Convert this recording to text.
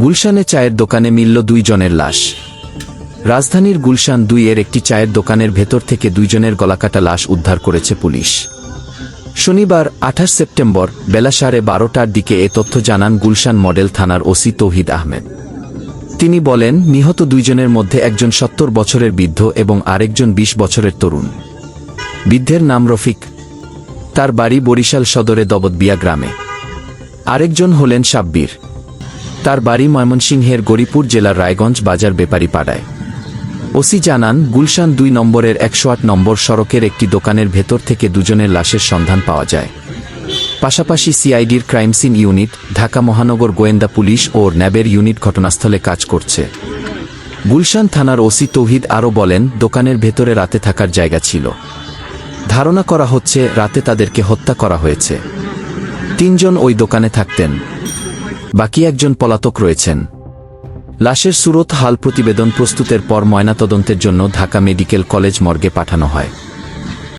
গুলশানে চায়ের দোকানে মিলল 2 জনের লাশ। রাজধানীর গুলশান 2 এর একটি চায়ের দোকানের ভেতর থেকে 2 জনের গলাকাটা লাশ উদ্ধার করেছে পুলিশ। শনিবার 28 সেপ্টেম্বর বেলা 12:30টার দিকে এ তথ্য জানান গুলশান মডেল থানার ওসি তৌহিদ আহমেদ। তিনি বলেন, নিহত 2 জনের মধ্যে একজন 70 বছরের বৃদ্ধ এবং আরেকজন 20 বছরের তরুণ। বৃদ্ধের নাম রফিক, তার বাড়ি বরিশাল সদরে দবদবিয়া গ্রামে। আরেকজন হলেন সাব্বির, তার বাড়ি ময়মনসিংহের গরিপুর জেলার রায়গঞ্জ বাজার বেপারি পাড়ায়। ওসি জানান, গুলশান 2 নম্বরের 108 নম্বর সড়কের একটি দোকানের ভেতর থেকে 2 জনের লাশের সন্ধান পাওয়া যায়। পাশাপাশি সিআইডির ক্রাইম সিন ইউনিট, ঢাকা মহানগর গোয়েন্দা পুলিশ ও র্যাবের ইউনিট ঘটনাস্থলে কাজ করছে। গুলশান থানার ওসি তৌহিদ আরও বলেন, দোকানের ভেতরে রাতে থাকার জায়গা ছিল। ধারণা করা হচ্ছে রাতে তাদেরকে হত্যা করা হয়েছে। 3 জন ওই দোকানে থাকতেন, বাকি একজন পলাতক রয়েছেন। লাশের সুরত হাল প্রতিবেদন প্রস্তুতের পর ময়নাতদন্তের জন্য ঢাকা মেডিকেল কলেজ মর্গে পাঠানো হয়।